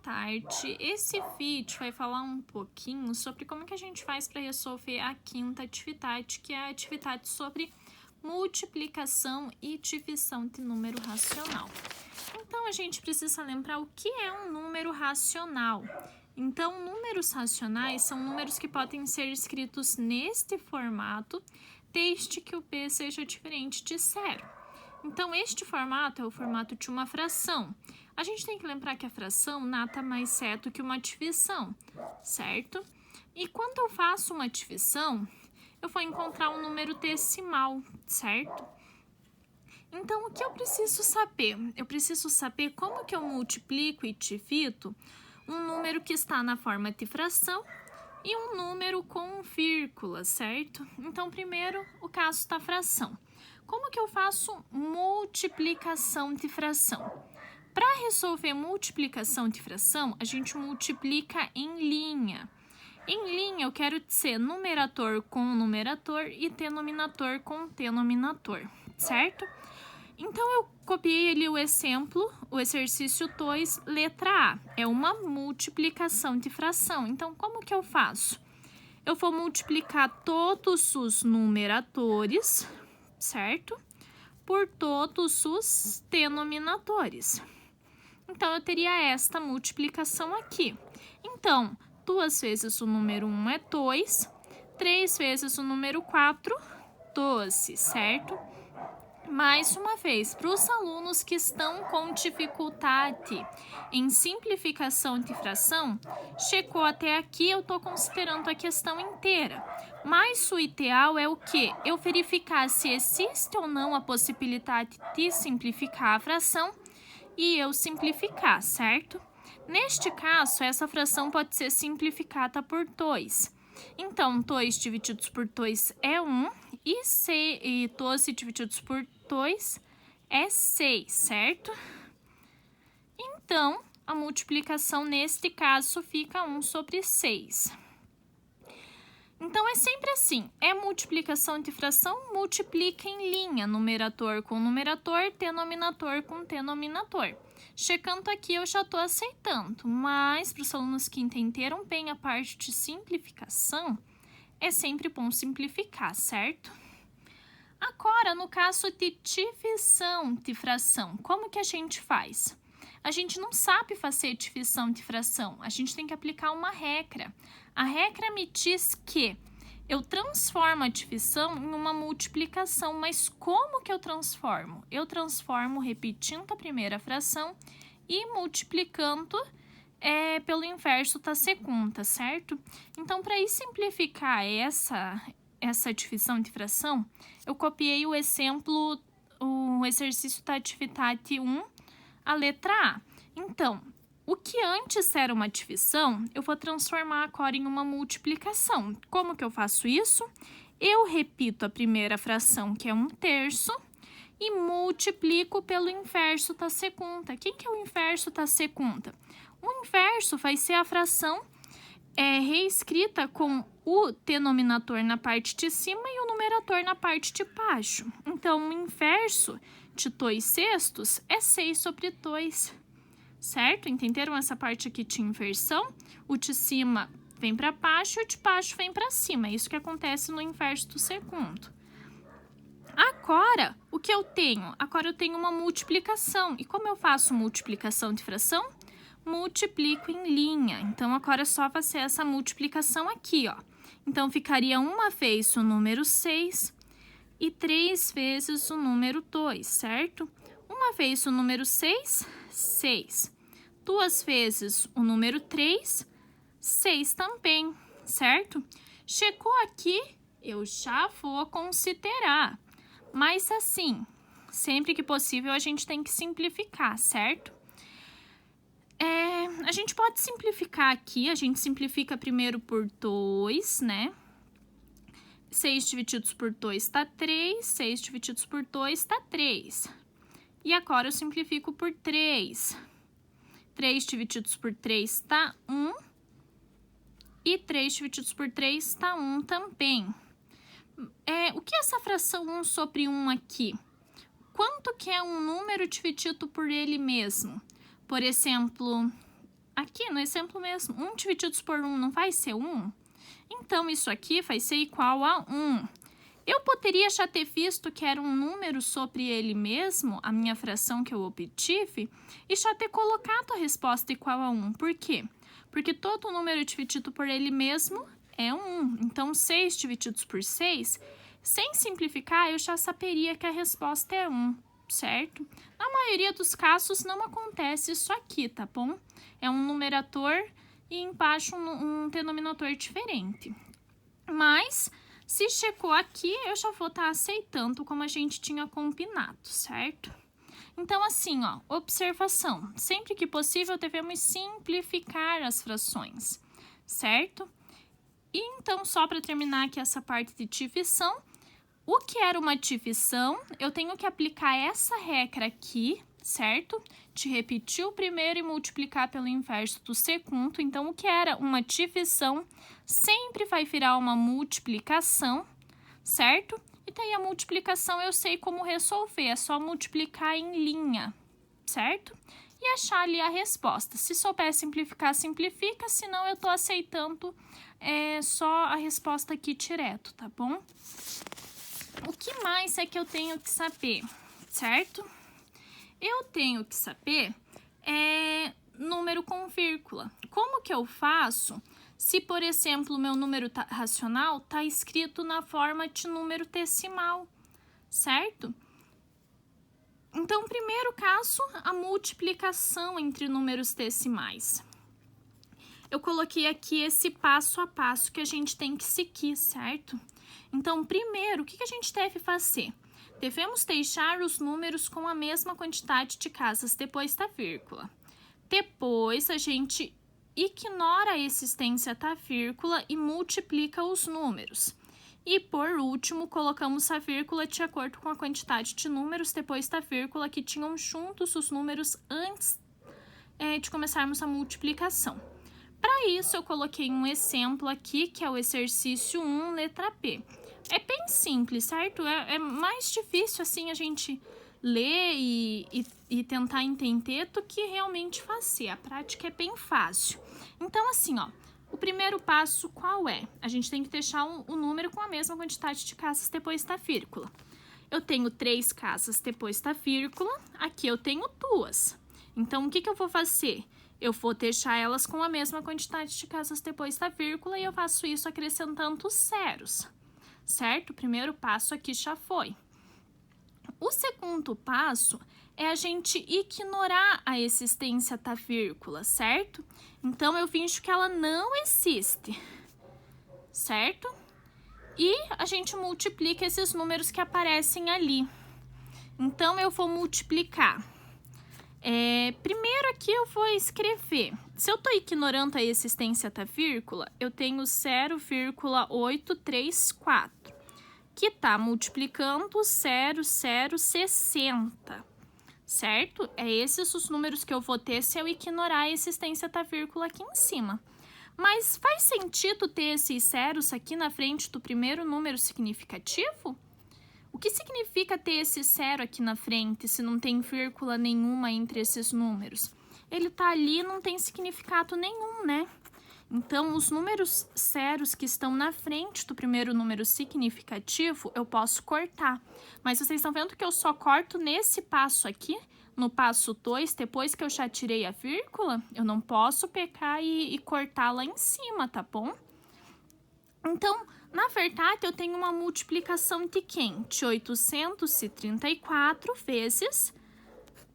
tarde. Esse vídeo vai falar um pouquinho sobre como que a gente faz para resolver a quinta atividade, que é a atividade sobre multiplicação e divisão de número racional. Então, a gente precisa lembrar o que é um número racional. Então, números racionais são números que podem ser escritos neste formato, desde que o p seja diferente de zero. Então, este formato é o formato de uma fração. A gente tem que lembrar que a fração nada mais é do que uma divisão, certo? E quando eu faço uma divisão, eu vou encontrar um número decimal, certo? Então, o que eu preciso saber? Eu preciso saber como que eu multiplico e divido um número que está na forma de fração e um número com vírgula, certo? Então, primeiro, o caso da fração. Como que eu faço multiplicação de fração? Para resolver multiplicação de fração, a gente multiplica em linha. Em linha, eu quero dizer numerador com numerador e denominador com denominador, certo? Então, eu copiei ali o exemplo, o exercício 2, letra A. É uma multiplicação de fração. Então, como que eu faço? Eu vou multiplicar todos os numeradores, certo? Por todos os denominadores. Então, eu teria esta multiplicação aqui. Então, 2 vezes o número 1 é 2, 3 vezes o número 4, 12, certo? Mais uma vez, para os alunos que estão com dificuldade em simplificação de fração, chegou até aqui, eu estou considerando a questão inteira. Mas o ideal é o quê? Eu verificar se existe ou não a possibilidade de simplificar a fração e eu simplificar, certo? Neste caso, essa fração pode ser simplificada por 2. Então, 2 divididos por 2 é 1 e 12 divididos por 2 é 6, certo? Então, a multiplicação neste caso fica 1 sobre 6. Então, é sempre assim, é multiplicação de fração, multiplica em linha, numerador com numerador, denominador com denominador. Checando aqui, eu já estou aceitando, mas para os alunos que entenderam bem a parte de simplificação, é sempre bom simplificar, certo? Agora, no caso de divisão de fração, como que a gente faz? A gente não sabe fazer divisão de fração, a gente tem que aplicar uma regra. A regra me diz que eu transformo a divisão em uma multiplicação, mas como que eu transformo? Eu transformo repetindo a primeira fração e multiplicando pelo inverso da segunda, certo? Então, para ir simplificar essa divisão de fração, eu copiei o exemplo, o exercício da atividade 1, a letra A. Então, o que antes era uma divisão, eu vou transformar agora em uma multiplicação. Como que eu faço isso? Eu repito a primeira fração, que é 1/3, e multiplico pelo inverso da segunda. Quem que é o inverso da segunda? O inverso vai ser a fração reescrita com o denominador na parte de cima e o numerador na parte de baixo. Então, o inverso de 2/6 é 6 sobre 2. Certo? Entenderam essa parte aqui de inversão? O de cima vem para baixo e o de baixo vem para cima. É isso que acontece no inverso do segundo. Agora, o que eu tenho? Agora eu tenho uma multiplicação. E como eu faço multiplicação de fração? Multiplico em linha. Então, agora é só fazer essa multiplicação aqui, ó. Então, ficaria uma vez o número 6 e 3 vezes o número 2, certo? Uma vez o número 6, 6. 2 vezes o número 3, 6 também, certo? Chegou aqui, eu já vou considerar. Mas assim, sempre que possível a gente tem que simplificar, certo? A gente pode simplificar aqui, a gente simplifica primeiro por 2, né? 6 divididos por 2 dá 3, 6 divididos por 2 dá 3. E agora eu simplifico por 3. 3 divididos por 3 dá 1. E 3 divididos por 3 dá 1 também. O que é essa fração 1 sobre 1 aqui? Quanto que é um número dividido por ele mesmo? Por exemplo, aqui no exemplo mesmo, 1 divididos por 1 não vai ser 1? Então, isso aqui vai ser igual a 1. Eu poderia já ter visto que era um número sobre ele mesmo, a minha fração que eu obtive, e já ter colocado a resposta igual a 1. Por quê? Porque todo número dividido por ele mesmo é 1. Então, 6 divididos por 6, sem simplificar, eu já saberia que a resposta é 1, certo? Na maioria dos casos, não acontece isso aqui, tá bom? É um numerador e embaixo um denominador diferente. Mas, se chegou aqui, eu já vou estar aceitando como a gente tinha combinado, certo? Então, assim, ó, observação. Sempre que possível, devemos simplificar as frações, certo? E então, só para terminar aqui essa parte de divisão, o que era uma divisão, eu tenho que aplicar essa regra aqui, certo? De repetir o primeiro e multiplicar pelo inverso do segundo. Então, o que era uma divisão sempre vai virar uma multiplicação, certo? E daí a multiplicação eu sei como resolver, é só multiplicar em linha, certo? E achar ali a resposta. Se souber simplificar, simplifica, senão eu tô aceitando só a resposta aqui direto, tá bom? O que mais é que eu tenho que saber, certo? Eu tenho que saber número com vírgula. Como que eu faço se, por exemplo, o meu número racional está escrito na forma de número decimal, certo? Então, primeiro caso, a multiplicação entre números decimais. Eu coloquei aqui esse passo a passo que a gente tem que seguir, certo? Então, primeiro, o que a gente deve fazer? Devemos deixar os números com a mesma quantidade de casas depois da vírgula. Depois, a gente ignora a existência da vírgula e multiplica os números. E, por último, colocamos a vírgula de acordo com a quantidade de números depois da vírgula que tinham juntos os números antes de começarmos a multiplicação. Para isso, eu coloquei um exemplo aqui, que é o exercício 1, letra B. É bem simples, certo? É mais difícil, assim, a gente ler e tentar entender do que realmente fazer. A prática é bem fácil. Então, assim, ó, o primeiro passo qual é? A gente tem que deixar o número com a mesma quantidade de casas depois da vírgula. Eu tenho 3 casas depois da vírgula, aqui eu tenho 2. Então, o que eu vou fazer? Eu vou deixar elas com a mesma quantidade de casas depois da vírgula e eu faço isso acrescentando zeros, certo? O primeiro passo aqui já foi. O segundo passo é a gente ignorar a existência da vírgula, certo? Então, eu finjo que ela não existe, certo? E a gente multiplica esses números que aparecem ali. Então, eu vou multiplicar. Primeiro aqui eu vou escrever. Se eu estou ignorando a existência da vírgula, eu tenho 0,834, que está multiplicando 0,060, certo? Esses os números que eu vou ter se eu ignorar a existência da vírgula aqui em cima. Mas faz sentido ter esses zeros aqui na frente do primeiro número significativo? O que significa ter esse zero aqui na frente se não tem vírgula nenhuma entre esses números? Ele tá ali e não tem significado nenhum, né? Então, os números zeros que estão na frente do primeiro número significativo, eu posso cortar. Mas vocês estão vendo que eu só corto nesse passo aqui, no passo 2, depois que eu já tirei a vírgula, eu não posso pegar e cortar lá em cima, tá bom? Então, na verdade, eu tenho uma multiplicação de quem? De 834 vezes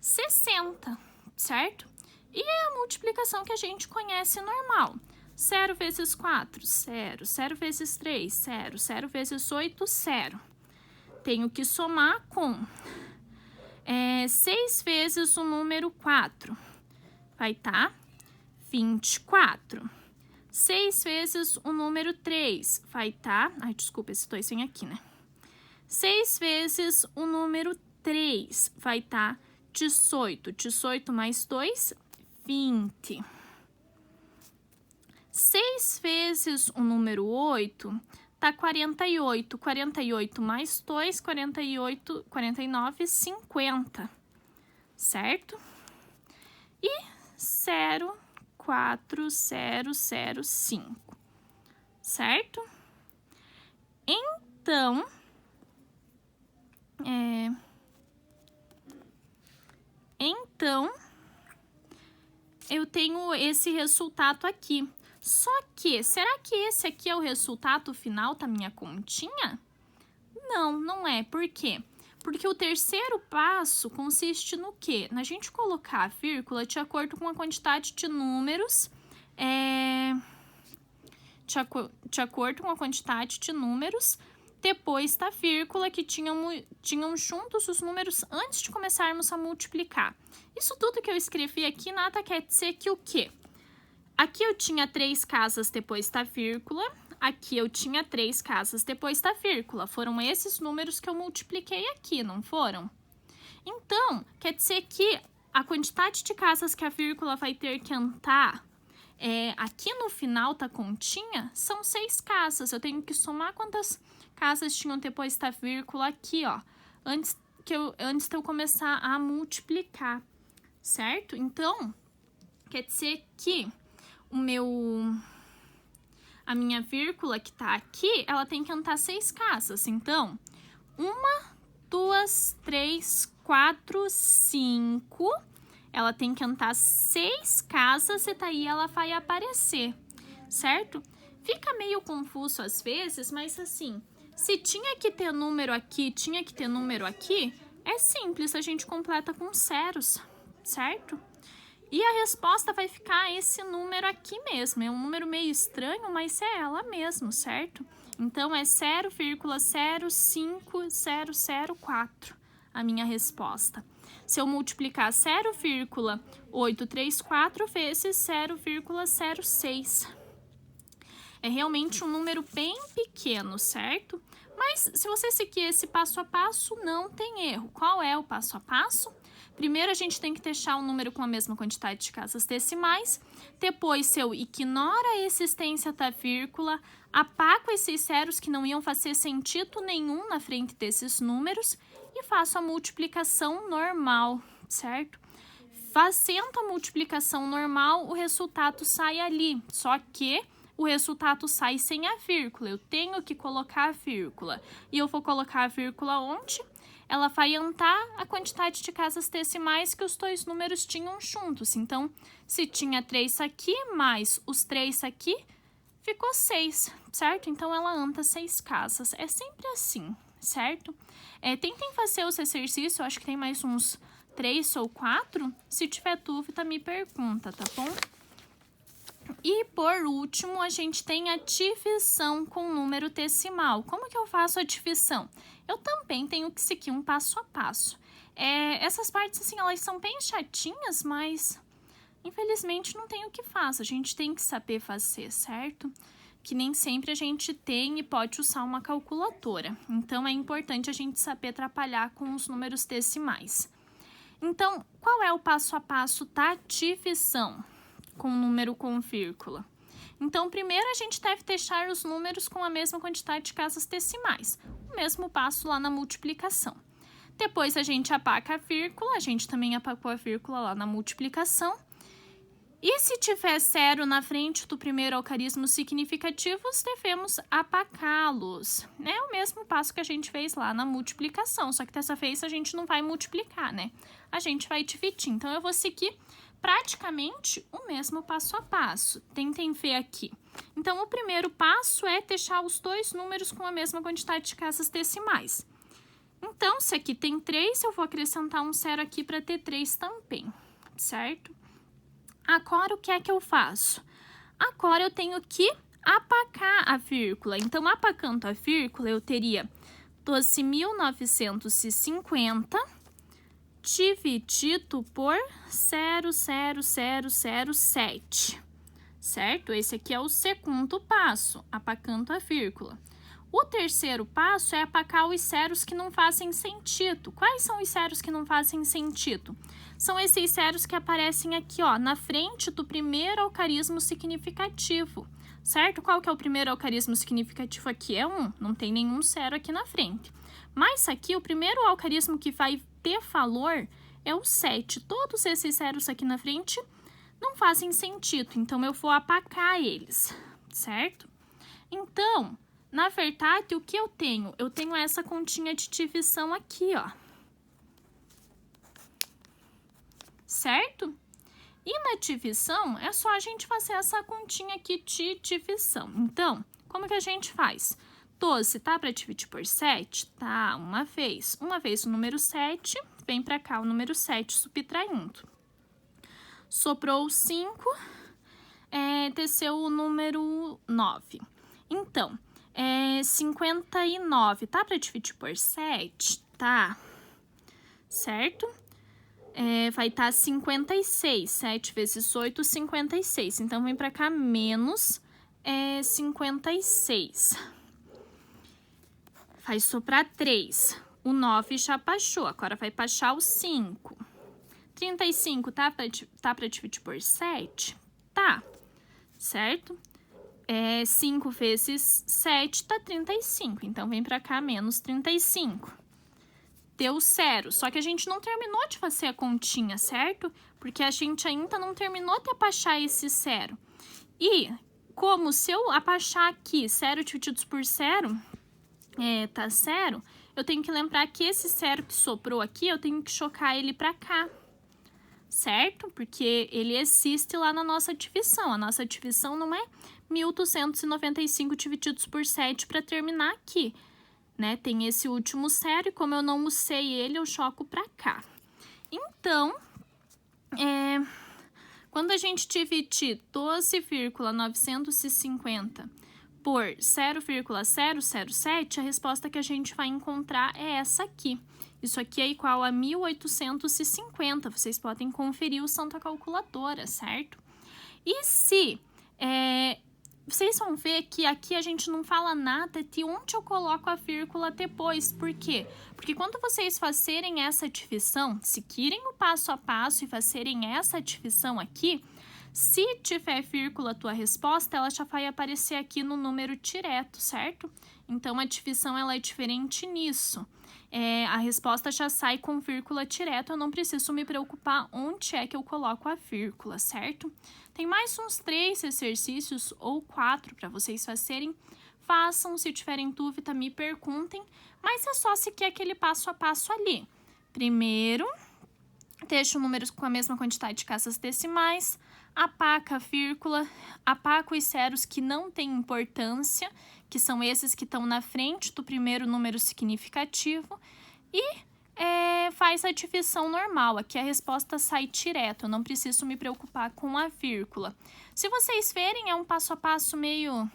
60, certo? E é a multiplicação que a gente conhece normal. 0 vezes 4, 0. 0 vezes 3, 0. 0 vezes 8, 0. Tenho que somar com 6 vezes o número 4. Vai estar 24. 6 vezes o número 3 vai estar... Ai, desculpa, esse 2 vem aqui, né? 6 vezes o número 3 vai estar 18. 18 mais 2, 20. 6 vezes o número 8 tá 48. 48 mais 2, 48, 49, 50. Certo? E 0,4 0,4005, certo? Então, eu tenho esse resultado aqui. Só que, será que esse aqui é o resultado final da minha continha? Não, não é. Por quê? Porque o terceiro passo consiste no quê? Na gente colocar a vírgula de acordo com a quantidade de números, de acordo com a quantidade de números depois da vírgula que tinham juntos os números antes de começarmos a multiplicar. Isso tudo que eu escrevi aqui nada quer dizer que o quê? Aqui eu tinha 3 casas depois da vírgula, aqui eu tinha 3 casas depois da vírgula. Foram esses números que eu multipliquei aqui, não foram? Então, quer dizer que a quantidade de casas que a vírgula vai ter que entrar aqui no final da continha são 6 casas. Eu tenho que somar quantas casas tinham depois da vírgula aqui, ó, antes de eu começar a multiplicar, certo? Então, quer dizer que a minha vírgula que tá aqui, ela tem que entrar 6 casas. Então, 1, 2, 3, 4, 5. Ela tem que entrar 6 casas e daí ela vai aparecer, certo? Fica meio confuso às vezes, mas assim, se tinha que ter número aqui, tinha que ter número aqui, é simples, a gente completa com zeros, certo? E a resposta vai ficar esse número aqui mesmo. É um número meio estranho, mas é ela mesmo, certo? Então, é 0,05004 a minha resposta. Se eu multiplicar 0,834 vezes 0,06. É realmente um número bem pequeno, certo? Mas, se você seguir esse passo a passo, não tem erro. Qual é o passo a passo? Primeiro, a gente tem que deixar o número com a mesma quantidade de casas decimais. Depois, se eu ignoro a existência da vírgula, apago esses zeros que não iam fazer sentido nenhum na frente desses números e faço a multiplicação normal, certo? Fazendo a multiplicação normal, o resultado sai ali, só que o resultado sai sem a vírgula. Eu tenho que colocar a vírgula. E eu vou colocar a vírgula onde? Ela vai entrar a quantidade de casas decimais que os dois números tinham juntos. Então, se tinha 3 aqui, mais os 3 aqui, ficou 6, certo? Então, ela anda 6 casas. É sempre assim, certo? Tentem fazer os exercícios, eu acho que tem mais uns 3 ou 4. Se tiver dúvida, me pergunta, tá bom? E, por último, a gente tem a divisão com número decimal. Como que eu faço a divisão? Eu também tenho que seguir um passo a passo. Essas partes, assim, elas são bem chatinhas, mas, infelizmente, não tem o que fazer. A gente tem que saber fazer, certo? Que nem sempre a gente tem e pode usar uma calculadora. Então, é importante a gente saber trabalhar com os números decimais. Então, qual é o passo a passo da divisão com número com vírgula? Então, primeiro a gente deve deixar os números com a mesma quantidade de casas decimais. O mesmo passo lá na multiplicação. Depois a gente apaga a vírgula, a gente também apagou a vírgula lá na multiplicação. E se tiver zero na frente do primeiro algarismo significativo, devemos apagá-los. É o mesmo passo que a gente fez lá na multiplicação, só que dessa vez a gente não vai multiplicar, né? A gente vai dividir. Então, eu vou seguir praticamente o mesmo passo a passo. Tentem ver aqui. Então, o primeiro passo é deixar os dois números com a mesma quantidade de casas decimais. Então, se aqui tem 3, eu vou acrescentar um zero aqui para ter 3 também, certo? Agora, o que é que eu faço? Agora, eu tenho que apagar a vírgula. Então, apagando a vírgula, eu teria 12.950 dividido por 0,0007, certo? Esse aqui é o segundo passo, apagando a vírgula. O terceiro passo é apagar os zeros que não fazem sentido. Quais são os zeros que não fazem sentido? São esses zeros que aparecem aqui, ó, na frente do primeiro algarismo significativo, certo? Qual que é o primeiro algarismo significativo aqui? É 1, não tem nenhum zero aqui na frente. Mas aqui, o primeiro algarismo que vai ter valor é o 7. Todos esses zeros aqui na frente não fazem sentido, então eu vou apagar eles, certo? Então, na verdade, o que eu tenho? Eu tenho essa continha de divisão aqui, ó. Certo? E na divisão, é só a gente fazer essa continha aqui de divisão. Então, como que a gente faz? 12 tá para dividir por 7? Tá, uma vez. Uma vez o número 7, vem para cá o número 7 subtraindo. Sobrou 5, desceu o número 9. Então, 59 tá para dividir por 7? Tá. Certo? Vai estar 56. 7 vezes 8, 56. Então, vem para cá menos 56. Vai sobrar 3. O 9 já baixou, agora vai baixar o 5. 35 tá para dividir por 7? Tá, certo? 5 vezes 7 tá 35, então vem para cá menos 35. Deu 0, só que a gente não terminou de fazer a continha, certo? Porque a gente ainda não terminou de abaixar esse 0. E como se eu abaixar aqui 0 divididos por 0, tá 0, eu tenho que lembrar que esse 0 que sobrou aqui, eu tenho que chocar ele para cá, certo? Porque ele existe lá na nossa divisão. A nossa divisão não é 1.295 divididos por 7 para terminar aqui, né? Tem esse último 0 e como eu não usei ele, eu choco para cá. Então, quando a gente dividir 12,950 por 0,007, a resposta que a gente vai encontrar é essa aqui. Isso aqui é igual a 1.850. Vocês podem conferir usando a calculadora, certo? E se... vocês vão ver que aqui a gente não fala nada de onde eu coloco a vírgula depois. Por quê? Porque quando vocês fazerem essa divisão, seguirem o passo a passo e fazerem essa divisão aqui, se tiver vírgula a tua resposta, ela já vai aparecer aqui no número direto, certo? Então, a divisão ela é diferente nisso. A resposta já sai com vírgula direto, eu não preciso me preocupar onde é que eu coloco a vírgula, certo? Tem mais uns 3 exercícios ou 4 para vocês fazerem. Façam, se tiverem dúvida, me perguntem, mas é só seguir aquele passo a passo ali. Primeiro, deixa o número com a mesma quantidade de casas decimais, apaga a vírgula, apaga os zeros que não têm importância, que são esses que estão na frente do primeiro número significativo, e faz a divisão normal. Aqui a resposta sai direto, eu não preciso me preocupar com a vírgula. Se vocês verem, é um passo a passo meio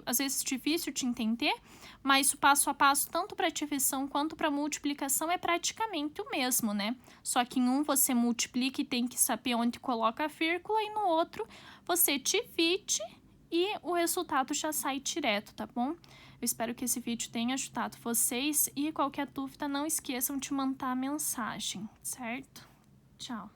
às vezes difícil de entender, mas o passo a passo, tanto para divisão quanto para multiplicação, é praticamente o mesmo, né? Só que em um você multiplica e tem que saber onde coloca a vírgula, e no outro você divide e o resultado já sai direto, tá bom? Eu espero que esse vídeo tenha ajudado vocês e qualquer dúvida não esqueçam de mandar mensagem, certo? Tchau!